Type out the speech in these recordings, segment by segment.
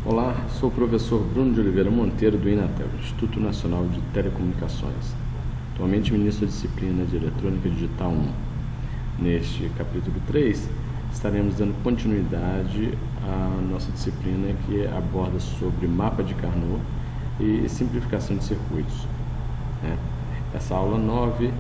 Olá, sou o professor Bruno de Oliveira Monteiro do INATEL, Instituto Nacional de Telecomunicações, atualmente ministro da disciplina de Eletrônica Digital 1. Neste capítulo 3, estaremos dando continuidade à nossa disciplina que aborda sobre mapa de Carnot e simplificação de circuitos. Essa aula 9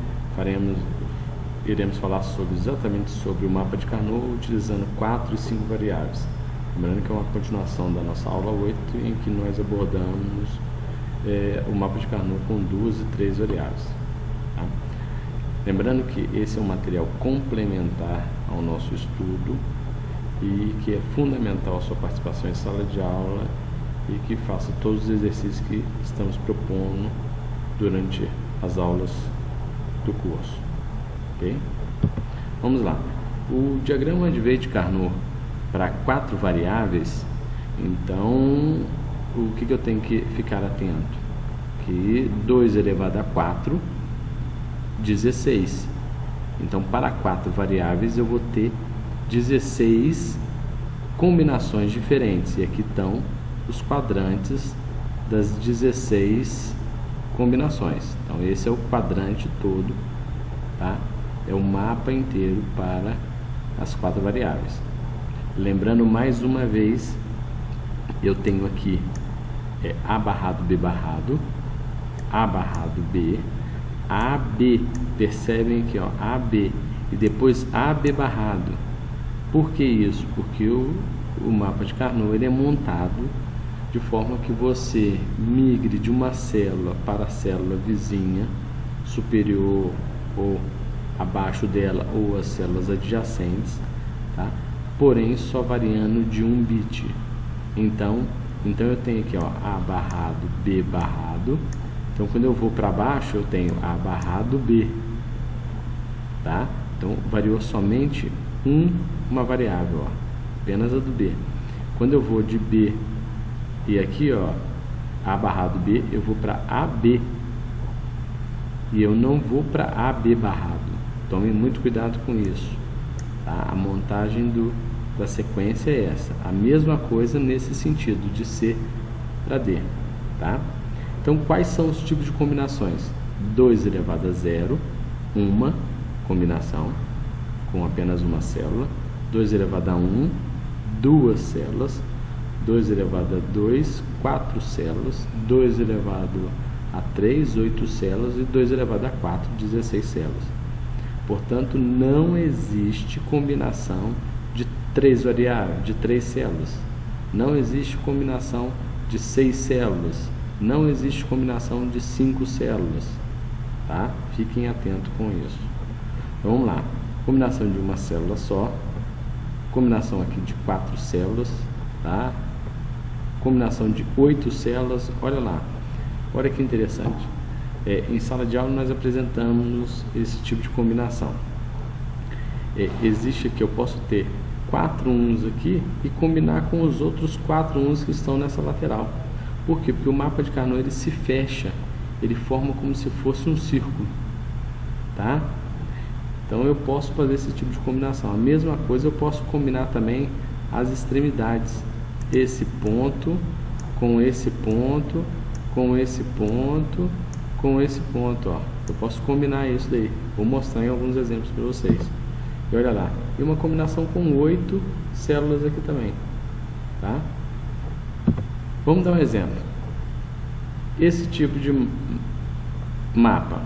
iremos falar exatamente sobre o mapa de Carnot utilizando 4 e 5 variáveis. Lembrando que é uma continuação da nossa aula 8, em que nós abordamos o mapa de Carnot com 2 e 3 variáveis. Tá? Lembrando que esse é um material complementar ao nosso estudo e que é fundamental a sua participação em sala de aula e que faça todos os exercícios que estamos propondo durante as aulas do curso. Okay? Vamos lá. O diagrama de Veil-de-Carnot para 4 variáveis, então o que eu tenho que ficar atento? Que 2 elevado a 4, 16. Então, para 4 variáveis eu vou ter 16 combinações diferentes. E aqui estão os quadrantes das 16 combinações. Então, esse é o quadrante todo, tá? É o mapa inteiro para as 4 variáveis. Lembrando mais uma vez, eu tenho aqui A barrado, B barrado, A barrado, B, AB, percebem aqui, ó, AB, e depois AB barrado. Por que isso? Porque o mapa de Carnot ele é montado de forma que você migre de uma célula para a célula vizinha, superior ou abaixo dela, ou as células adjacentes, tá? Porém só variando de 1 bit. Então eu tenho aqui, ó, A barrado, B barrado. Então quando eu vou para baixo eu tenho A barrado, B, tá? Então variou somente uma variável, ó, apenas a do B. Quando eu vou de B e aqui, ó, A barrado, B, eu vou para AB e eu não vou para AB barrado. Tome muito cuidado com isso, tá? A montagem da sequência é essa. A mesma coisa nesse sentido, de C para D, tá? Então, quais são os tipos de combinações? 2 elevado a 0, uma combinação com apenas uma célula. 2 elevado a 1, 2 células. 2 elevado a 2, 4 células. 2 elevado a 3, 8 células. E 2 elevado a 4, 16 células. Portanto, não existe combinação de 3 variáveis, de 3 células. Não existe combinação de 6 células. Não existe combinação de 5 células. Tá? Fiquem atentos com isso. Então, vamos lá. Combinação de uma célula só. Combinação aqui de 4 células. Tá? Combinação de 8 células. Olha lá. Olha que interessante. Em sala de aula nós apresentamos esse tipo de combinação. Existe aqui, eu posso ter 4 1s aqui e combinar com os outros 4 1s que estão nessa lateral. Por quê? Porque o mapa de Carnot ele se fecha, ele forma como se fosse um círculo, tá? Então eu posso fazer esse tipo de combinação. A mesma coisa eu posso combinar também as extremidades, esse ponto com esse ponto, com esse ponto, com esse ponto, ó. Eu posso combinar isso daí. Vou mostrar em alguns exemplos para vocês. E olha lá, e uma combinação com 8 células aqui também, tá? Vamos dar um exemplo. Esse tipo de mapa,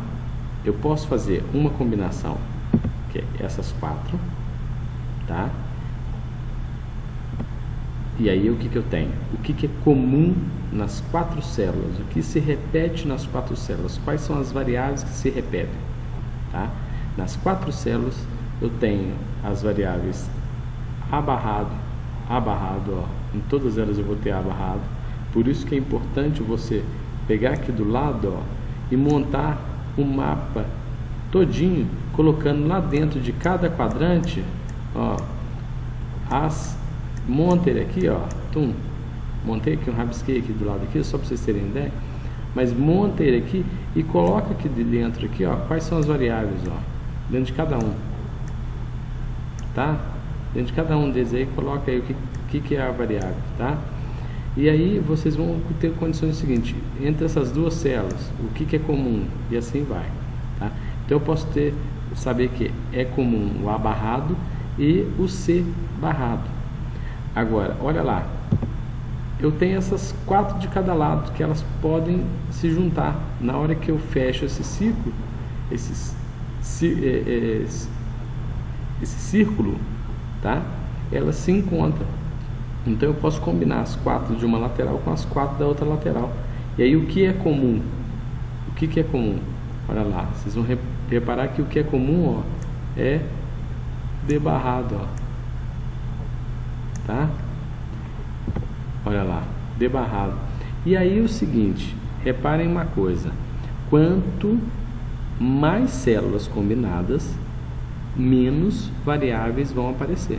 eu posso fazer uma combinação, que é essas 4, tá? E aí o que eu tenho? O que é comum nas 4 células? O que se repete nas 4 células? Quais são as variáveis que se repetem? Tá? Nas 4 células eu tenho as variáveis A barrado, ó. Em todas elas eu vou ter A barrado. Por isso que é importante você pegar aqui do lado, ó, e montar um mapa todinho, colocando lá dentro de cada quadrante, ó, monta ele aqui, ó, montei aqui rabisquei aqui do lado aqui, só para vocês terem ideia, mas monta ele aqui e coloca aqui de dentro aqui, ó, quais são as variáveis, ó, dentro de cada um, tá? Dentro de cada um deles aí, coloca aí o que é a variável, tá? E aí vocês vão ter condições seguinte, entre essas duas células, o que é comum, e assim vai. Tá? Então eu posso saber que é comum o A barrado e o C barrado. Agora, olha lá, eu tenho essas 4 de cada lado, que elas podem se juntar. Na hora que eu fecho esse ciclo, esse círculo, tá? Elas se encontram. Então eu posso combinar as 4 de uma lateral com as 4 da outra lateral. E aí o que é comum? O que é comum? Olha lá, vocês vão reparar que o que é comum, ó, é D barrado, ó. Tá? Olha lá, D barrado. E aí o seguinte, reparem uma coisa, quanto mais células combinadas, menos variáveis vão aparecer,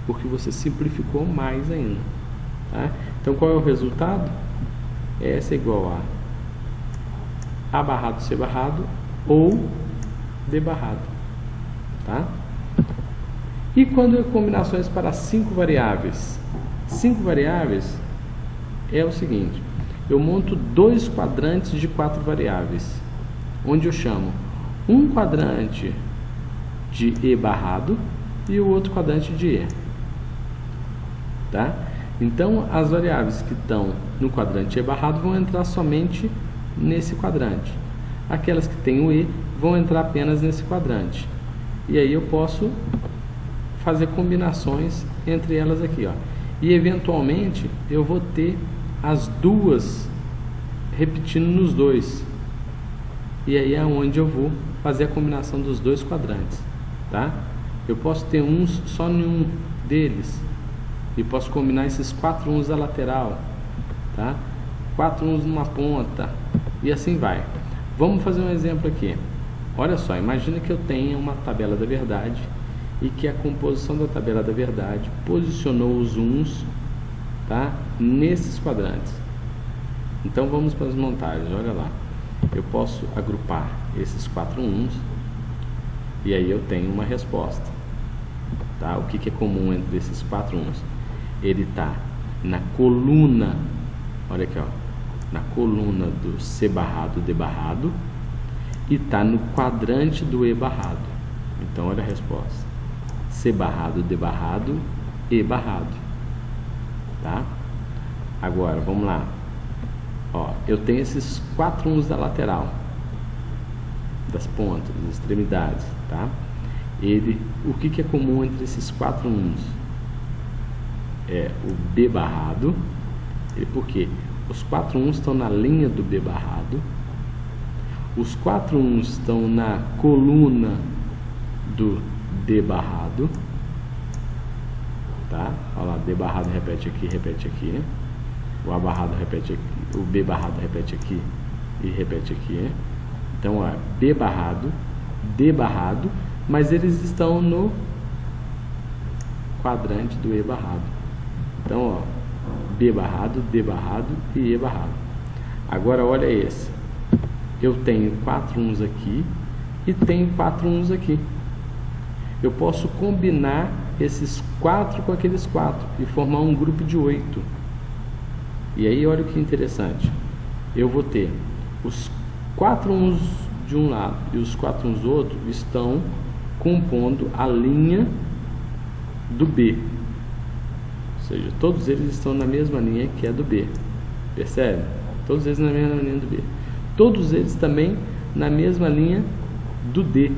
porque você simplificou mais ainda. Tá? Então qual é o resultado? S é igual a barrado, C barrado ou D barrado. Tá? E quando é combinações para 5 variáveis? 5 variáveis é o seguinte, eu monto 2 quadrantes de 4 variáveis, onde eu chamo um quadrante de E barrado e o outro quadrante de E. Tá? Então as variáveis que estão no quadrante E barrado vão entrar somente nesse quadrante. Aquelas que têm o E vão entrar apenas nesse quadrante. E aí eu posso fazer combinações entre elas aqui, ó. E eventualmente eu vou ter as duas repetindo nos dois. E aí é onde eu vou fazer a combinação dos dois quadrantes, tá? Eu posso ter uns só em um deles e posso combinar esses 4 uns da lateral, tá? 4 uns numa ponta e assim vai. Vamos fazer um exemplo aqui. Olha só, imagina que eu tenha uma tabela da verdade e que a composição da tabela da verdade posicionou os uns, tá, nesses quadrantes. Então vamos para as montagens, olha lá. Eu posso agrupar esses 4 uns e aí eu tenho uma resposta. Tá? O que é comum entre esses 4 uns? Ele está na coluna, olha aqui, ó, na coluna do C barrado, D barrado, e está no quadrante do E barrado. Então olha a resposta. C barrado, D barrado, E barrado. Tá? Agora, vamos lá. Ó, eu tenho esses 4 uns da lateral, das pontas, das extremidades, tá? O que é comum entre esses 4 uns? É o B barrado. Por quê? Os 4 uns estão na linha do B barrado. Os 4 uns estão na coluna do D barrado, tá? Olha lá, D barrado repete aqui, o A barrado repete aqui, o B barrado repete aqui e repete aqui. Então, ó, B barrado, D barrado, mas eles estão no quadrante do E barrado. Então, ó, B barrado, D barrado e E barrado. Agora, olha esse. Eu tenho 4 uns aqui e tenho 4 uns aqui. Eu posso combinar esses 4 com aqueles 4 e formar um grupo de 8. E aí olha o que interessante. Eu vou ter os 4 uns de um lado e os 4 uns do outro estão compondo a linha do B. Ou seja, todos eles estão na mesma linha que é do B. Percebe? Todos eles na mesma linha do B. Todos eles também na mesma linha do D.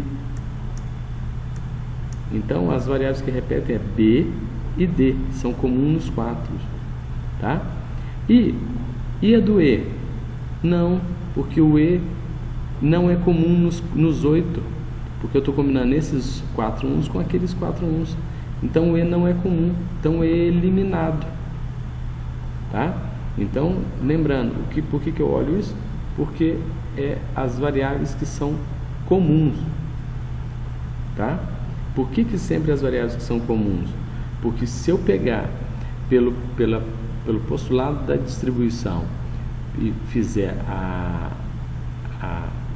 Então as variáveis que repetem é B e D, são comuns nos 4, tá? E a do E? Não, porque o E não é comum nos 8, porque eu estou combinando esses 4 uns com aqueles 4 uns. Então o E não é comum, então o E é eliminado, tá? Então, lembrando, por que eu olho isso? Porque é as variáveis que são comuns, tá? Por que sempre as variáveis que são comuns? Porque se eu pegar pelo postulado da distribuição e fizer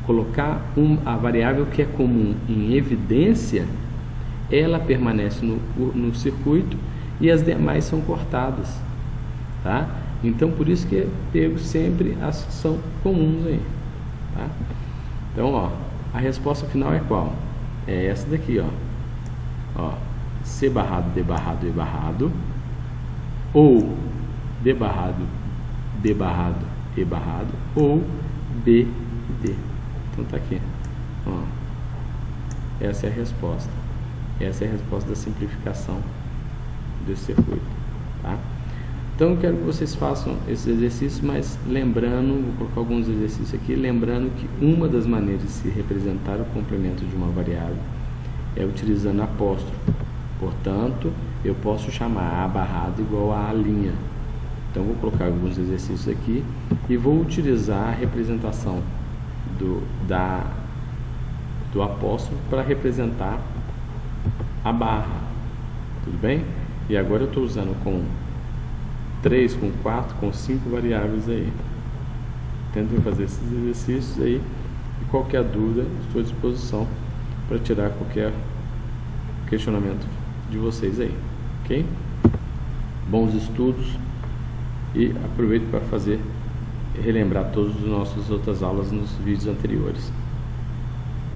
colocar a variável que é comum em evidência, ela permanece no circuito e as demais são cortadas, tá? Então, por isso que é pego sempre as que são comuns aí, tá? Então, ó, a resposta final é qual? É essa daqui, ó, C barrado, D barrado, E barrado, ou D barrado, D barrado, E barrado, ou B e D. Então tá aqui, ó, essa é a resposta. Essa é a resposta da simplificação desse circuito, tá? Então eu quero que vocês façam esses exercícios, mas lembrando, vou colocar alguns exercícios aqui, lembrando que uma das maneiras de se representar o complemento de uma variável é utilizando apóstrofo. Portanto, eu posso chamar A barrado igual a linha. Então vou colocar alguns exercícios aqui e vou utilizar a representação do apóstrofo para representar a barra. Tudo bem? E agora eu estou usando com 3, com 4, com 5 variáveis aí. Tentem fazer esses exercícios aí. E qualquer dúvida, estou à disposição para tirar qualquer questionamento de vocês aí. Ok? Bons estudos e aproveito para relembrar todas as nossas outras aulas nos vídeos anteriores.